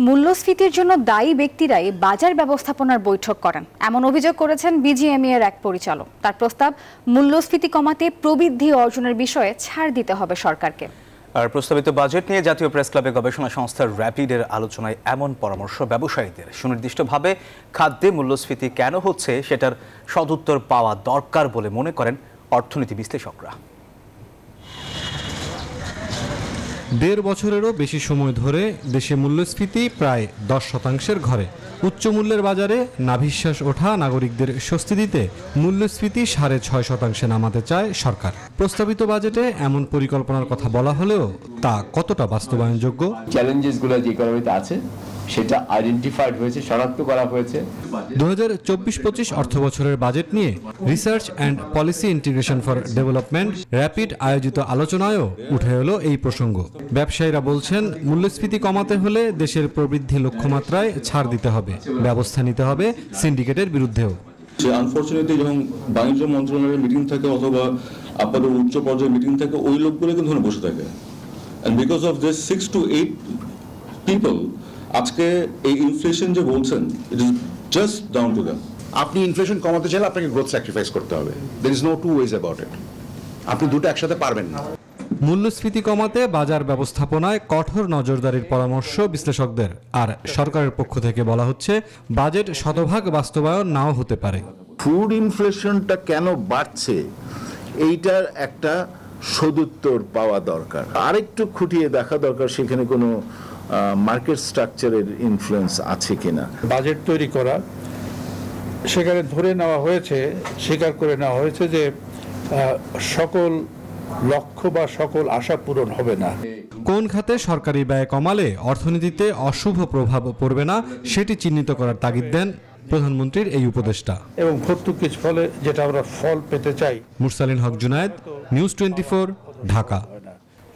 মূল্যস্ফীতির জন্য দায়ী ব্যক্তিরাই বাজার ব্যবস্থাপনার বৈঠক করেন, এমন অভিযোগ করেছেন বিজিএমইএ এর এক পরিচালক। তার প্রস্তাব, মূল্যস্ফীতি কমাতে প্রবৃদ্ধি অর্জনের বিষয়ে ছাড় দিতে হবে সরকারকে। আর প্রস্তাবিত বাজেট নিয়ে জাতীয় প্রেস ক্লাবে গবেষণা সংস্থা র্যাপিডের আলোচনায় এমন পরামর্শ ব্যবসায়ীদের। সুনির্দিষ্টভাবে খাদ্যে মূল্যস্ফীতি কেন হচ্ছে সেটার সদুত্তর পাওয়া দরকার বলে মনে করেন অর্থনীতি বিশ্লেষকরা। ১.৫ বছরেরও বেশি সময় ধরে দেশে মূল্যস্ফীতি প্রায় 10% ঘরে। উচ্চ মূল্যের বাজারে নাভিশ্বাস ওঠা নাগরিকদের স্বস্তি দিতে মূল্যস্ফীতি 6.5% নামাতে চায় সরকার। প্রস্তাবিত বাজেটে এমন পরিকল্পনার কথা বলা হলেও তা কতটা বাস্তবায়নযোগ্য? চ্যালেঞ্জেসগুলো যে ইকোনমিতে আছে সেটা আইডেন্টিফাইড হয়েছে, শনাক্ত করা হয়েছে। 2024-25 অর্থবছরের বাজেট নিয়ে research and policy integration for development rapid আয়োজিত আলোচনায়ও উঠে এলো এই প্রসঙ্গ। ব্যবসায়ীরা বলছেন, মূল্যস্ফীতি কমাতে হলে দেশের প্রবৃদ্ধি লক্ষ্যমাত্রায় ছাড় দিতে হবে, ব্যবস্থা নিতে হবে সিন্ডিকেটের বিরুদ্ধেও। আনফরচুনেটলি যখন বাণিজ্য মন্ত্রণালয়ের মিটিং থাকে অথবা আপনাদের উচ্চ পর্যায়ের মিটিং থাকে, ওই লোকগুলো কিন্তু বসে থাকে। And because of this 6 to 8 people আজকে এই ইনফ্লেশন যে বলছেন, it is just down to them. আপনি ইনফ্লেশন কমাতে চাইলে আপনাকে গ্রোথ স্যাক্রিফাইস করতে হবে। There is no two ways about it. আপনি দুটো একসাথে পারবেন না। মূল্যস্ফীতি কমাতে বাজার ব্যবস্থাপনায় কঠোর নজরদারির পরামর্শ বিশ্লেষকদের। আর সরকারের পক্ষ থেকে বলা হচ্ছে, বাজেট শতভাগ বাস্তবায়ন নাও হতে পারে। ফুড ইনফ্লেশনটা কেন বাড়ছে এইটার একটা সদুত্তর পাওয়া দরকার। আরেকটু খুঁটিয়ে দেখা দরকার সেখানে কোনো মার্কেট স্ট্রাকচারের ইনফ্লুয়েন্স আছে কিনা। বাজেট তৈরি করা, সেখানে ধরে নেওয়া হয়েছে, স্বীকার করে নেওয়া হয়েছে যে সকল লক্ষ্য বা সকল আশা পূরণ হবে না। কোন খাতে সরকারি ব্যয় কমালে অর্থনীতিতে অশুভ প্রভাব পড়বে না সেটি চিহ্নিত করার তাগিদ দেন প্রধানমন্ত্রীর এই উপদেষ্টা। এবং ভর্তুকির ফলে যেটা আমরা ফল পেতে চাই। মুরসালিন হক জুনায়েদ, নিউজ 24, ঢাকা।